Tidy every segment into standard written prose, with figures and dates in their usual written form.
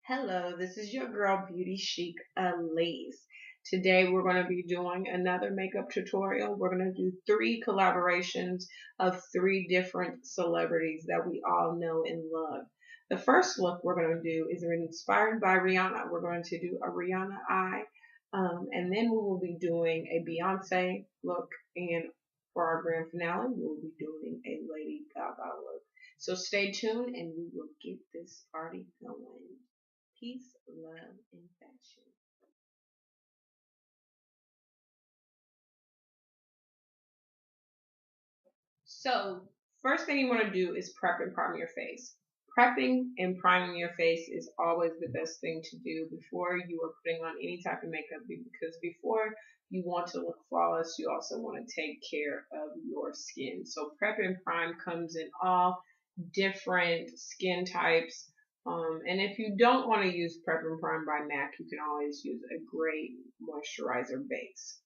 Hello, this is your girl Beauty Chic Elise. Today we're going to be doing another makeup tutorial. We're going to do three collaborations of three different celebrities that we all know and love. The first look we're going to do is inspired by Rihanna. We're going to do a Rihanna eye, and then we will be doing a Beyonce look, and for our grand finale, we will be doing a Lady Gaga look. So stay tuned and we will get this party going. Peace, love, and fashion. So, first thing you want to do is prep and prime your face. Prepping and priming your face is always the best thing to do before you are putting on any type of makeup because before you want to look flawless, you also want to take care of your skin. So, prep and prime comes in all different skin types. And if you don't want to use Prep and Prime by MAC, you can always use a great moisturizer base.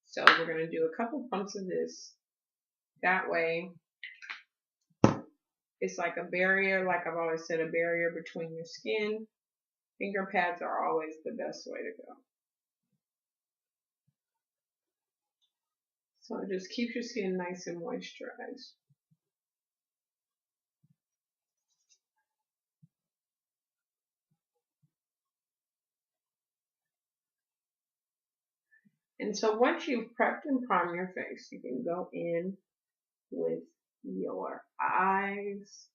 So we're going to do a couple pumps of this. That way, it's like a barrier, like I've always said, a barrier between your skin. Finger pads are always the best way to go. So it just keeps your skin nice and moisturized. And so once you've prepped and primed your face, you can go in with your eyes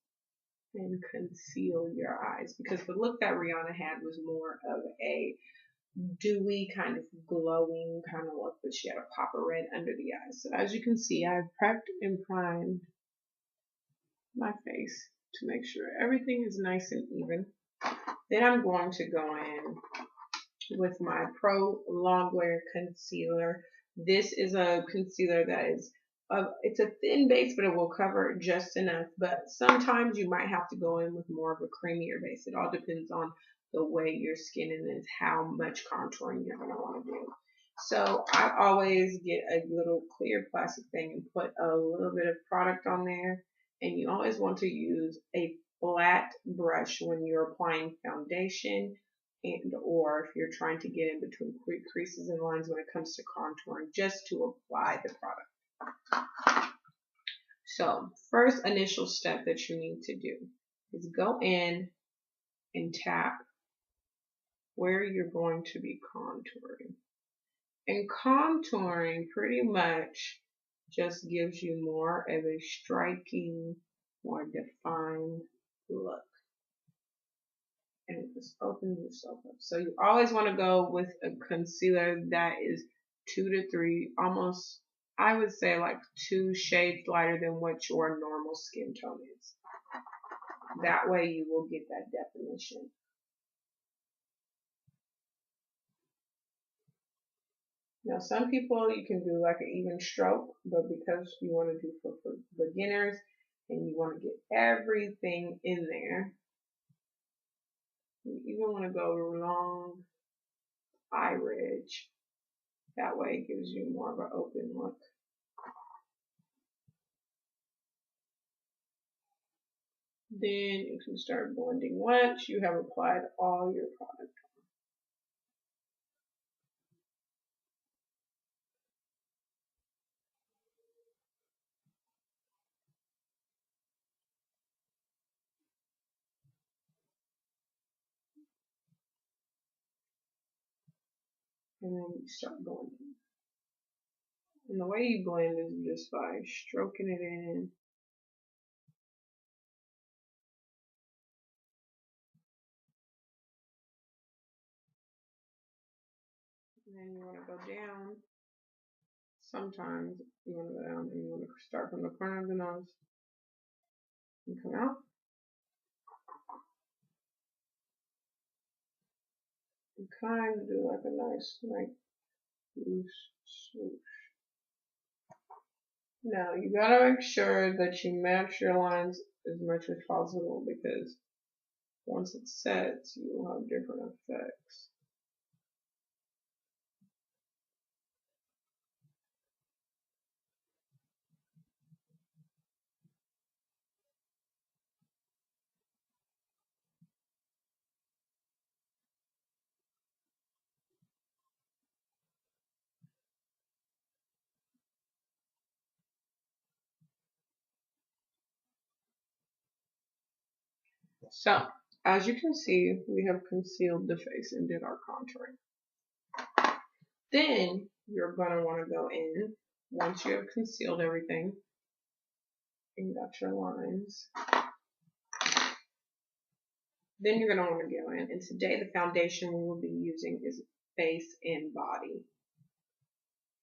and conceal your eyes because the look that Rihanna had was more of a dewy kind of glowing kind of look, but she had a pop of red under the eyes. So as you can see, I've prepped and primed my face to make sure everything is nice and even. Then I'm going to go in with my Pro Longwear Concealer. This is a concealer that is it's a thin base, but it will cover just enough. But sometimes you might have to go in with more of a creamier base. It all depends on the way your skin is, how much contouring you're going to want to do. So I always get a little clear plastic thing and put a little bit of product on there. And you always want to use a flat brush when you're applying foundation and or if you're trying to get in between creases and lines when it comes to contouring, just to apply the product. So first initial step that you need to do is go in and tap where you're going to be contouring. And contouring pretty much just gives you more of a striking, more defined look. And just open yourself up. So you always want to go with a concealer that is 2 to 3, almost, I would say like 2 shades lighter than what your normal skin tone is. That way you will get that definition. Now some people you can do like an even stroke, but because you want to do for beginners and you want to get everything in there, you even want to go long eye ridge. That way it gives you more of an open look. Then you can start blending once you have applied all your product. And then you start blending. And the way you blend is just by stroking it in. And then you want to go down. Sometimes you want to go down and you want to start from the corner of the nose and come out. And kind of do like a nice, like, loose swoosh. Now, you gotta make sure that you match your lines as much as possible because once it sets, you will have different effects. So, as you can see, we have concealed the face and did our contouring. Then you're going to want to go in, once you have concealed everything and got your lines, then you're going to want to go in. And today the foundation we will be using is Face and Body.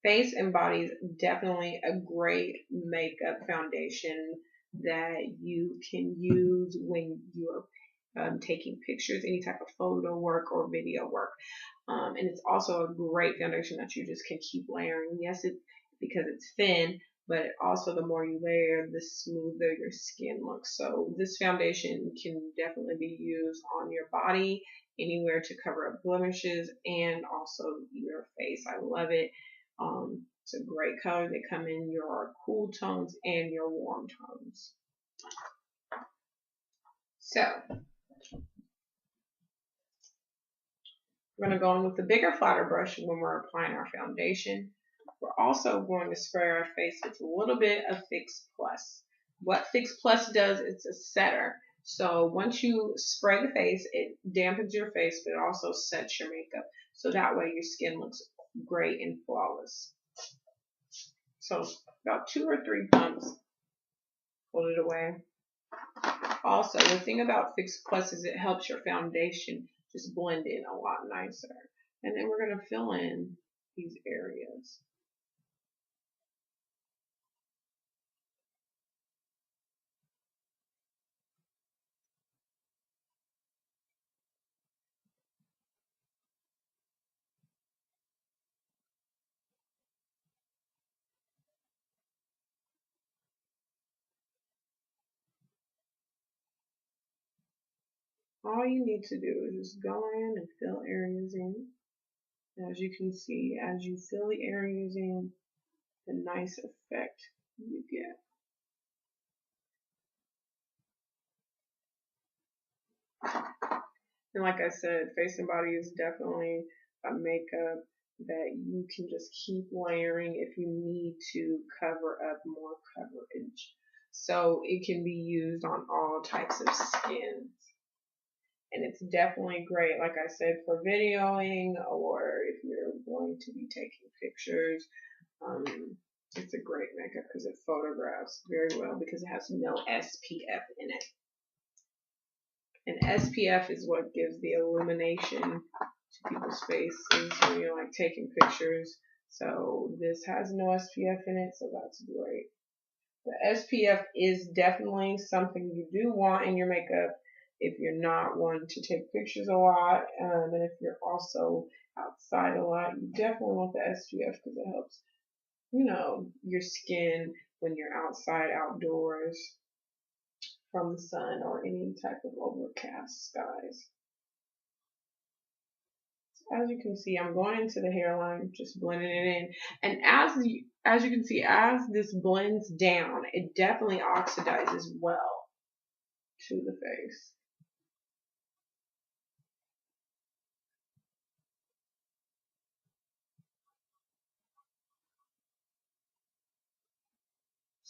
Face and Body is definitely a great makeup foundation that you can use when you're taking pictures, any type of photo work or video work. And it's also a great foundation that you just can keep layering. Yes, it's because it's thin, but also the more you layer, the smoother your skin looks. So this foundation can definitely be used on your body, anywhere to cover up blemishes, and also your face. I love it. It's a great color. They come in your cool tones and your warm tones. So we're going to go in with the bigger, flatter brush when we're applying our foundation. We're also going to spray our face with a little bit of Fix Plus. What Fix Plus does, it's a setter. So once you spray the face, it dampens your face, but it also sets your makeup. So that way your skin looks great and flawless. So about 2 or 3 pumps, hold it away. Also, the thing about Fix Plus is it helps your foundation just blend in a lot nicer. And then we're going to fill in these areas. All you need to do is just go in and fill areas in. As you can see, as you fill the areas in, the nice effect you get. And like I said, Face and Body is definitely a makeup that you can just keep layering if you need to cover up more coverage. So it can be used on all types of skins. And it's definitely great, like I said, for videoing, or if you're going to be taking pictures. It's a great makeup because it photographs very well because it has no SPF in it. And SPF is what gives the illumination to people's faces when you're like taking pictures. So this has no SPF in it, so that's great. The SPF is definitely something you do want in your makeup if you're not one to take pictures a lot, and if you're also outside a lot, you definitely want the SPF because it helps, your skin when you're outside, outdoors, from the sun or any type of overcast skies. As you can see, I'm going into the hairline, just blending it in. And as you can see, as this blends down, it definitely oxidizes well to the face.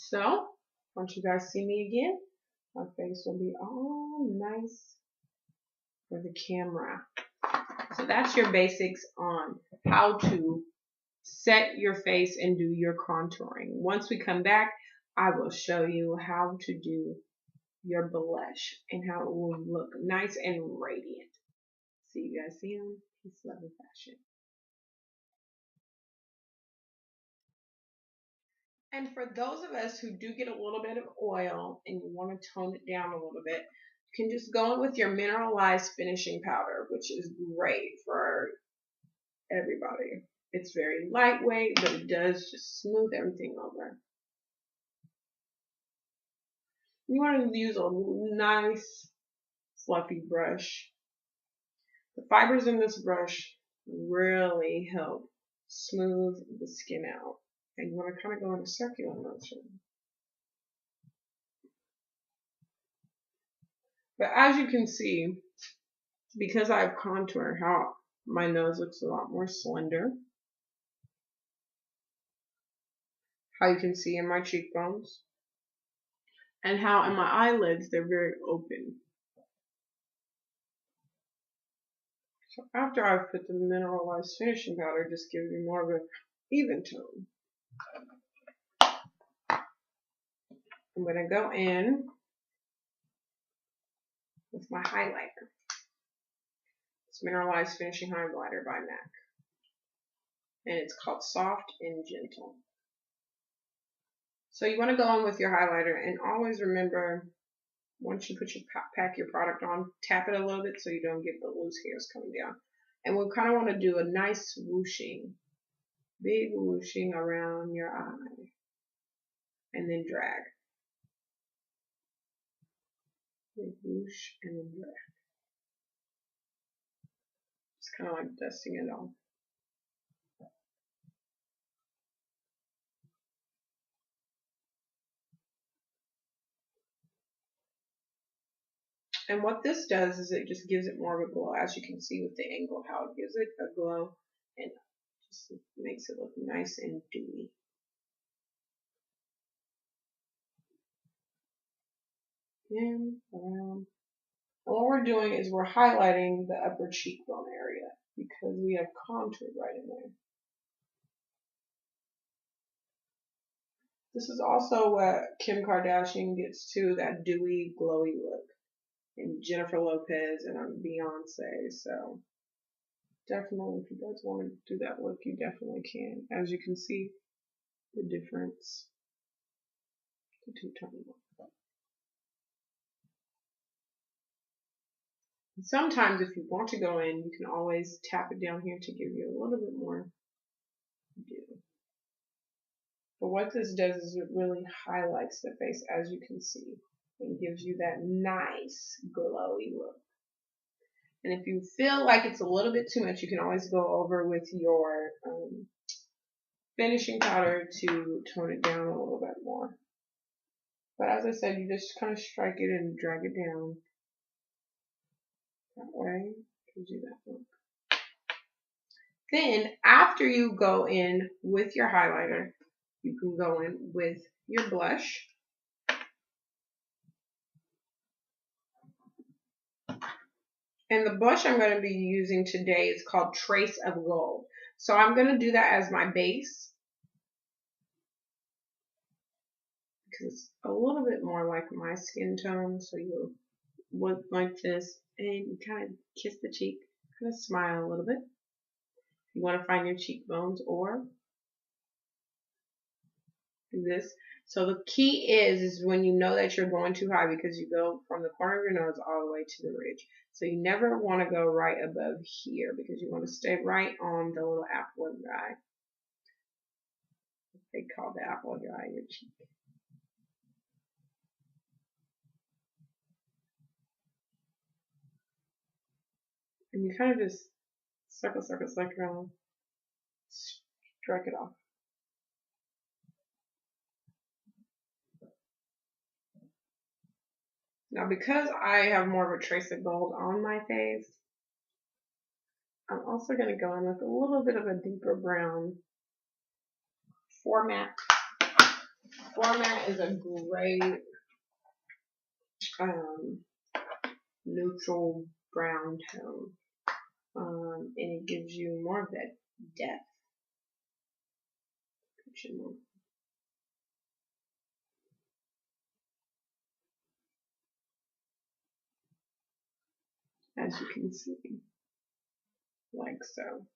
So, once you guys see me again, my face will be all nice for the camera. So that's your basics on how to set your face and do your contouring. Once we come back, I will show you how to do your blush and how it will look nice and radiant. See you guys soon. Peace, love, and fashion. And for those of us who do get a little bit of oil and you want to tone it down a little bit, you can just go in with your mineralized finishing powder, which is great for everybody. It's very lightweight, but it does just smooth everything over. You want to use a nice fluffy brush. The fibers in this brush really help smooth the skin out. And you want to kind of go in a circular motion. But as you can see, because I've contoured, how my nose looks a lot more slender. How you can see in my cheekbones. And how in my eyelids, they're very open. So after I've put the mineralized finishing powder, it just gives you more of an even tone. I'm going to go in with my highlighter. It's Mineralized Finishing Highlighter by MAC. And it's called Soft and Gentle. So you want to go in with your highlighter, and always remember, once you pack your product on, tap it a little bit so you don't get the loose hairs coming down. And we kind of want to do a nice whooshing, big whooshing around your eye, and then drag. Big whoosh and then drag. It's kind of like dusting it off. And what this does is it just gives it more of a glow. As you can see with the angle, how it gives it a glow and just makes it look nice and dewy. In, around. And what we're doing is we're highlighting the upper cheekbone area because we have contour right in there. This is also what Kim Kardashian gets to, that dewy, glowy look. And Jennifer Lopez and Beyonce. So definitely, if you guys want to do that look, you definitely can. As you can see, the difference. The two-tone look. Sometimes, if you want to go in, you can always tap it down here to give you a little bit more dew. But what this does is it really highlights the face, as you can see, and gives you that nice glowy look. And if you feel like it's a little bit too much, you can always go over with your finishing powder to tone it down a little bit more. But as I said, you just kind of strike it and drag it down. That way, gives you that look. Then, after you go in with your highlighter, you can go in with your blush. And the blush I'm going to be using today is called Trace of Gold. So I'm going to do that as my base, because it's a little bit more like my skin tone. So you look like this, and you kind of kiss the cheek, kind of smile a little bit. You want to find your cheekbones, or do this. So the key is when you know that you're going too high, because you go from the corner of your nose all the way to the ridge. So you never want to go right above here, because you want to stay right on the little apple of your eye. They call the apple of your eye your cheek. And you kind of just circle around, strike it off. Now, because I have more of a trace of gold on my face, I'm also going to go in with a little bit of a deeper brown. Format is a great neutral brown tone, and it gives you more of that depth. As you can see, like so.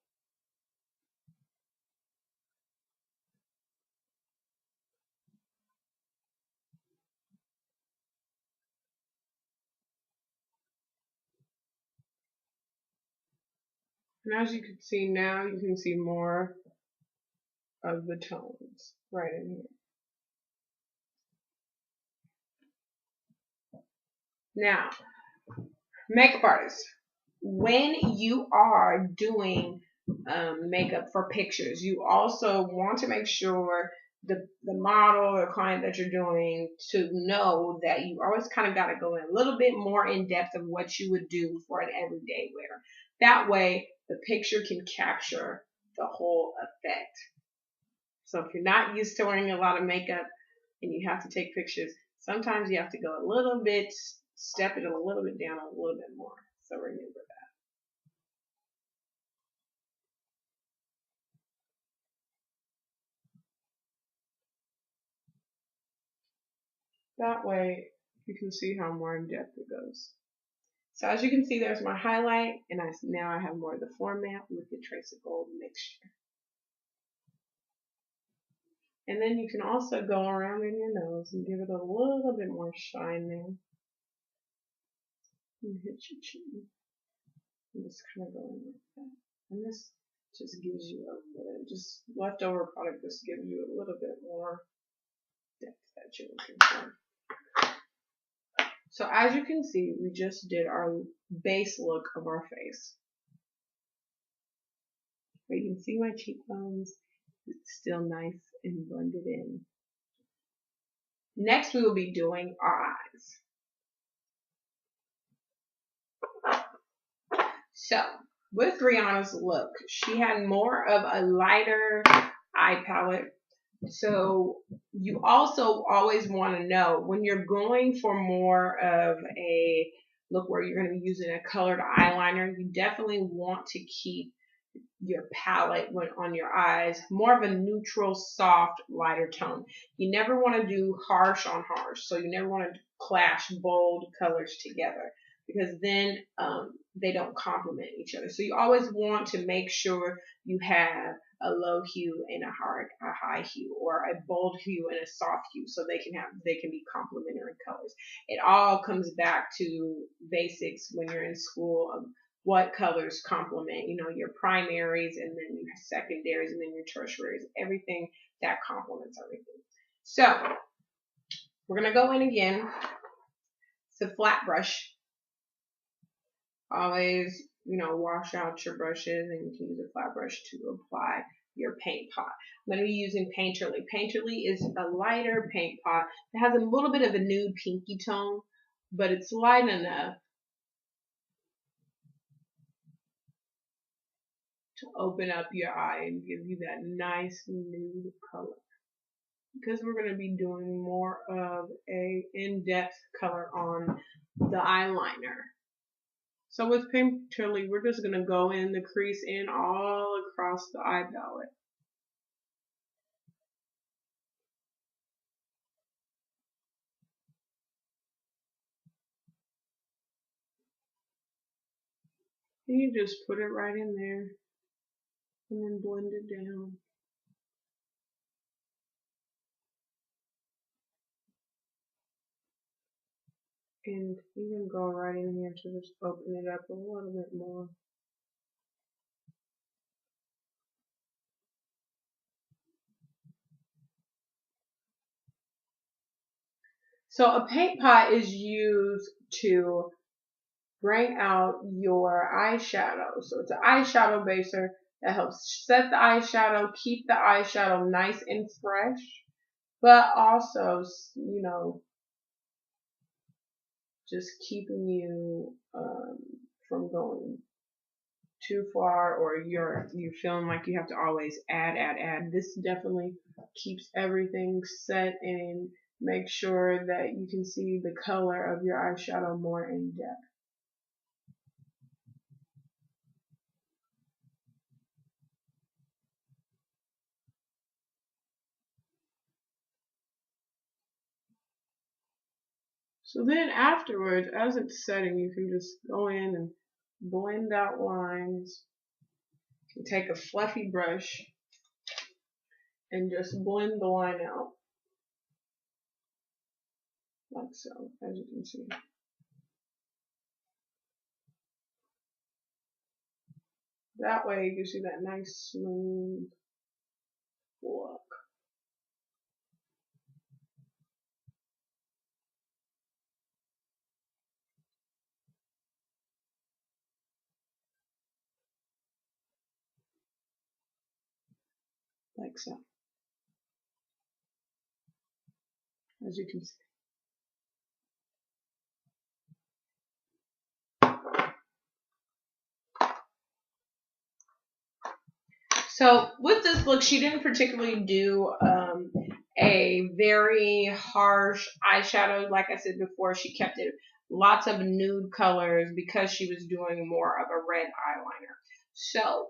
And as you can see now, you can see more of the tones right in here. Now, makeup artists, when you are doing makeup for pictures, you also want to make sure the model or client that you're doing to know that you always kind of got to go in a little bit more in depth of what you would do for an everyday wear. That way, the picture can capture the whole effect. So if you're not used to wearing a lot of makeup and you have to take pictures, sometimes you have to go a little bit, step it a little bit down a little bit more. So remember that. That way you can see how more in depth it goes. So as you can see, there's my highlight, and now I have more of the format with the trace of gold mixture. And then you can also go around in your nose and give it a little bit more shine there. And hit your chin. And just kind of go in like that. And this just gives you a little, just leftover product just gives you a little bit more depth that you're looking for. So as you can see, we just did our base look of our face. But you can see my cheekbones. It's still nice and blended in. Next, we will be doing our eyes. So, with Rihanna's look, she had more of a lighter eye palette. So, you also always want to know when you're going for more of a look where you're going to be using a colored eyeliner, you definitely want to keep your palette when on your eyes more of a neutral, soft, lighter tone. You never want to do harsh on harsh, so you never want to clash bold colors together because then they don't complement each other. So you always want to make sure you have a low hue and a high hue, or a bold hue and a soft hue, so they can be complementary colors. It all comes back to basics when you're in school. What colors complement, your primaries, and then your secondaries, and then your tertiaries, everything that complements everything. So we're going to go in again. It's a flat brush. Always, wash out your brushes, and you can use a flat brush to apply your paint pot. I'm going to be using Painterly. Painterly is a lighter paint pot. It has a little bit of a nude pinky tone, but it's light enough to open up your eye and give you that nice nude color. Because we're going to be doing more of a in-depth color on the eyeliner. So with Painterly, we're just going to go in the crease in all across the eye palette. And you just put it right in there and then blend it down. And even go right in here to just open it up a little bit more. So a paint pot is used to bring out your eyeshadow. So it's an eyeshadow baser that helps set the eyeshadow, keep the eyeshadow nice and fresh, but also, just keeping you from going too far, or you're feeling like you have to always add. This definitely keeps everything set and makes sure that you can see the color of your eyeshadow more in depth. So then afterwards, as it's setting, you can just go in and blend out lines. You take a fluffy brush and just blend the line out. Like so, as you can see. That way it gives you that nice smooth look. Like so. As you can see. So with this look, she didn't particularly do a very harsh eyeshadow. Like I said before, she kept it lots of nude colors because she was doing more of a red eyeliner. So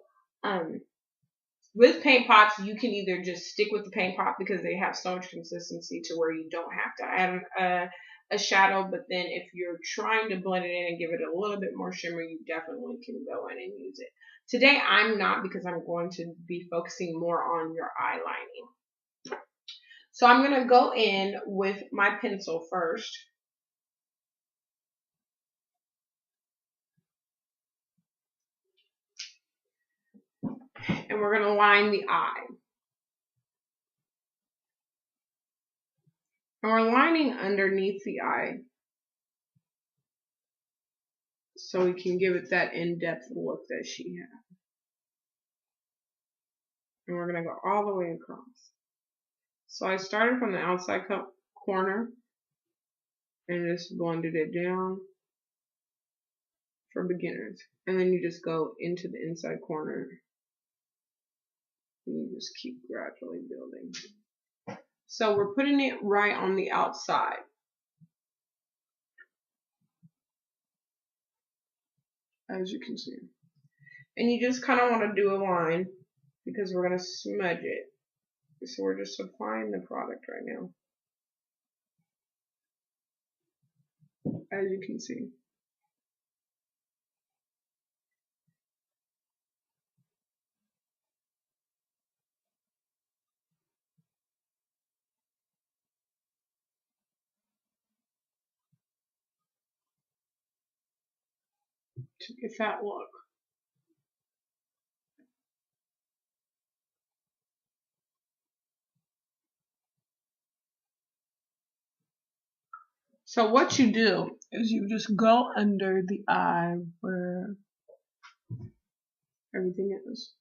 With paint pots, you can either just stick with the paint pot because they have so much consistency to where you don't have to add a shadow. But then if you're trying to blend it in and give it a little bit more shimmer, you definitely can go in and use it. Today I'm not, because I'm going to be focusing more on your eye lining. So I'm going to go in with my pencil first. And we're going to line the eye. And we're lining underneath the eye so we can give it that in-depth look that she has. And we're going to go all the way across. So I started from the outside corner and just blended it down for beginners. And then you just go into the inside corner and you just keep gradually building. So we're putting it right on the outside. As you can see. And you just kind of want to do a line because we're going to smudge it. So we're just applying the product right now. As you can see. To get that look. So what you do is you just go under the eye where everything is.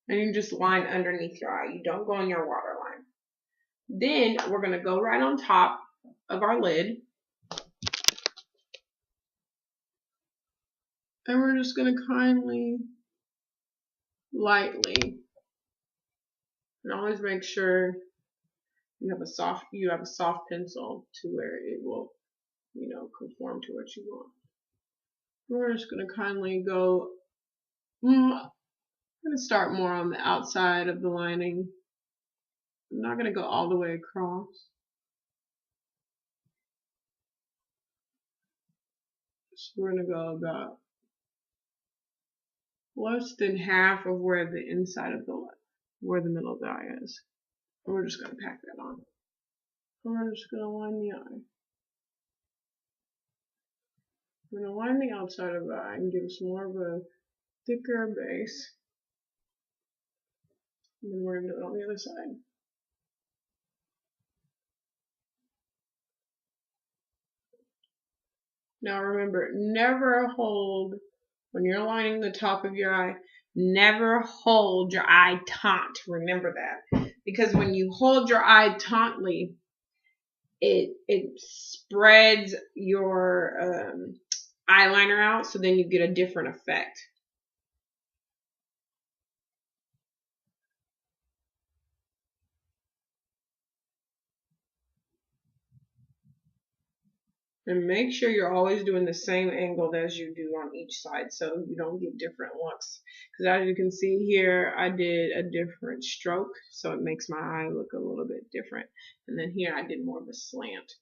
And you just line underneath your eye. You don't go in your waterline. Then we're going to go right on top of our lid. And we're just going to kindly, lightly, and always make sure you have a soft pencil to where it will, conform to what you want. We're just going to kindly go, I'm going to start more on the outside of the lining. I'm not going to go all the way across. So we're going to go about less than half of where the inside of where the middle of the eye is. And we're just going to pack that on. And we're just going to line the eye. We're going to line the outside of the eye and give us more of a thicker base. And then we're going to do it on the other side. Now remember, never hold, when you're lining the top of your eye, never hold your eye taut. Remember that. Because when you hold your eye tautly, it spreads your eyeliner out, so then you get a different effect. And make sure you're always doing the same angle as you do on each side so you don't get different looks. Because as you can see here, I did a different stroke, so it makes my eye look a little bit different. And then here I did more of a slant.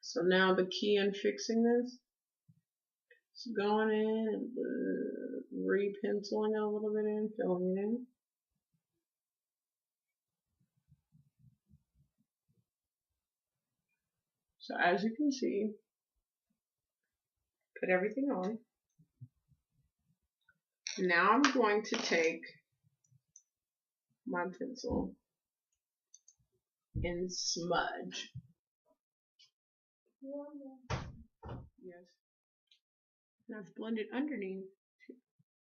So now the key in fixing this is going in and re-penciling it a little bit in, filling it in. So as you can see, put everything on. Now I'm going to take my pencil and smudge. Yes. Now it's blended underneath.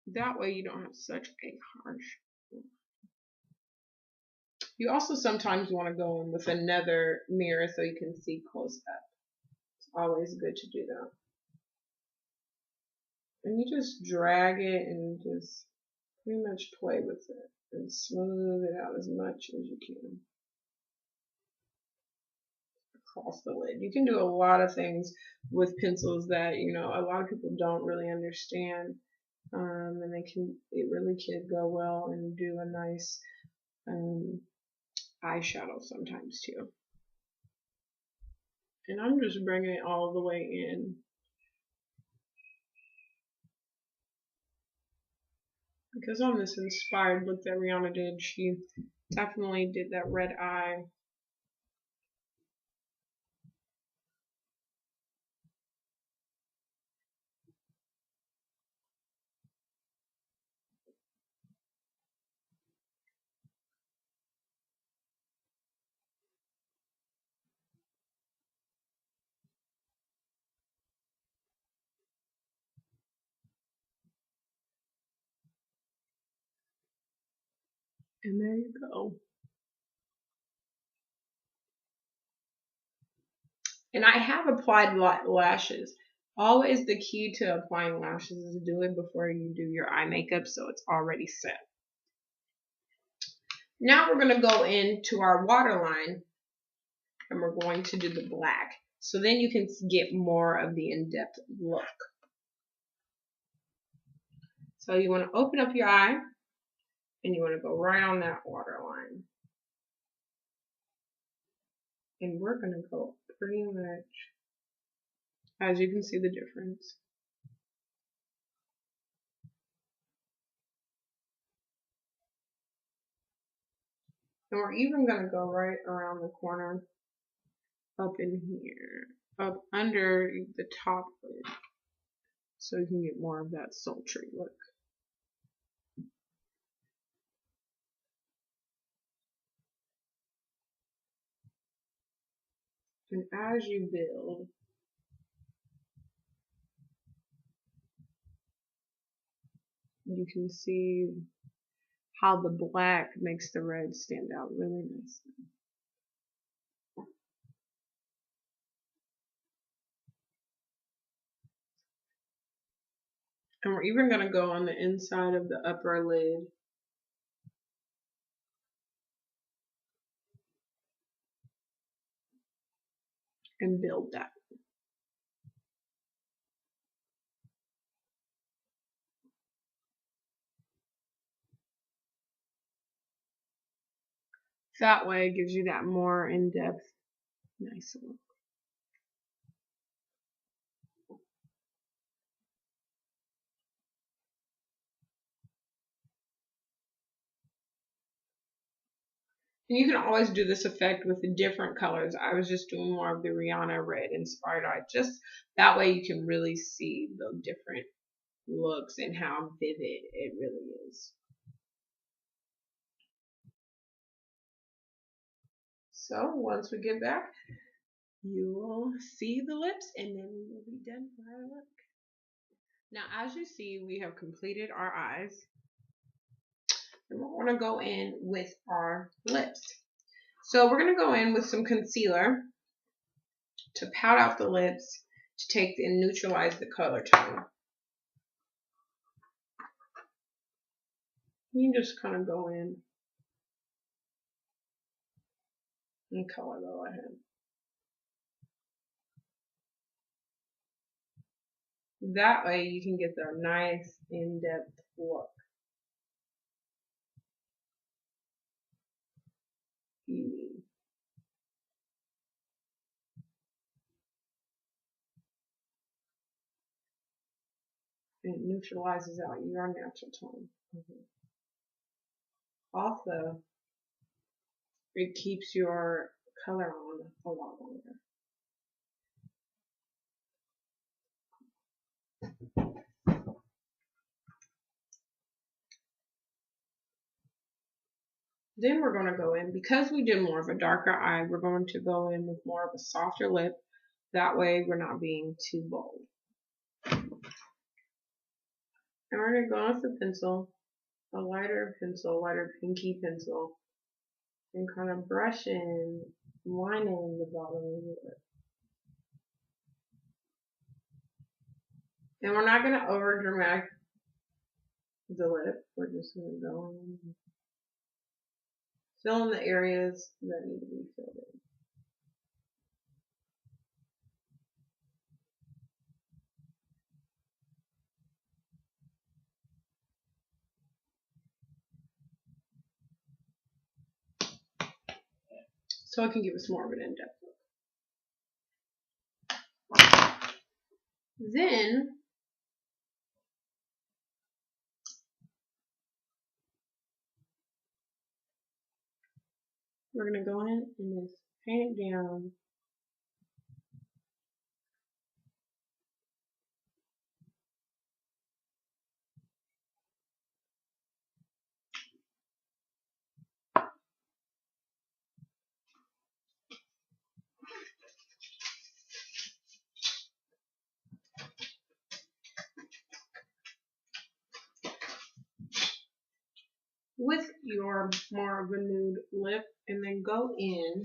That way you don't have such a harsh look. You also sometimes want to go in with another mirror so you can see close up. It's always good to do that. And you just drag it and just pretty much play with it and smooth it out as much as you can across the lid. You can do a lot of things with pencils that, a lot of people don't really understand. And it really could go well and do a nice eyeshadow sometimes too. And I'm just bringing it all the way in. Because on this inspired look that Rihanna did, she definitely did that red eye. And there you go. And I have applied lashes. Always the key to applying lashes is to do it before you do your eye makeup so it's already set. Now we're going to go into our waterline and we're going to do the black. So then you can get more of the in-depth look. So you want to open up your eye and you want to go right on that waterline. And we're going to go pretty much, as you can see the difference. And we're even going to go right around the corner, up in here, up under the top lid, so you can get more of that sultry look. And as you build, you can see how the black makes the red stand out really nicely. And we're even going to go on the inside of the upper lid. And build that. That way it gives you that more in-depth, nice look. And you can always do this effect with different colors. I was just doing more of the Rihanna red inspired eye. Just that way you can really see the different looks and how vivid it really is. So once we get back, you will see the lips and then we will be done for our look. Now as you see, we have completed our eyes. And we're going to go in with our lips. So we're going to go in with some concealer to pout out the lips to take and neutralize the color tone. You just kind of go in and color go ahead. That way you can get the nice in-depth look. It neutralizes out your natural tone. Also, it keeps your color on a lot longer. Then we're going to go in, because we did more of a darker eye, we're going to go in with more of a softer lip. That way we're not being too bold. And we're going to go with the pencil, a lighter pinky pencil, and kind of brush in, line in the bottom of the lip. And we're not going to over dramatic the lip. We're just going to go in and fill in the areas that need to be filled in. so it can give us more of an in-depth look. Then we're going to go in and just paint it down. With your more of a nude lip, and then go in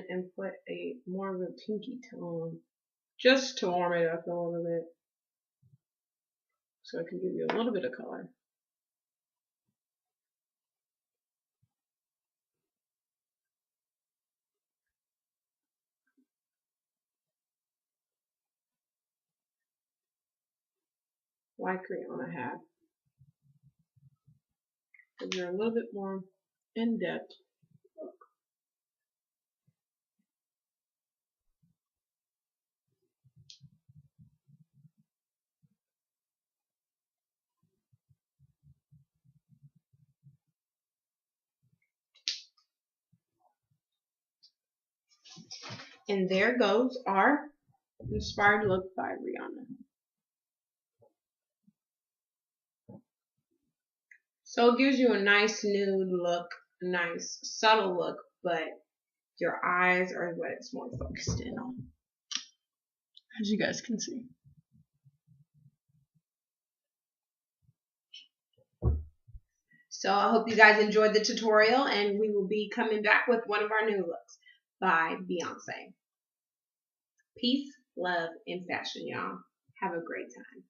and put a more of a pinky tone just to warm it up a little bit so it can give you a little bit of color. Like Rihanna had. So you're a little bit more in depth. And there goes our inspired look by Rihanna. So it gives you a nice nude look, nice subtle look, but your eyes are what it's more focused in on, as you guys can see. So I hope you guys enjoyed the tutorial, and we will be coming back with one of our new looks by Beyonce. Peace, love, and fashion, y'all. Have a great time.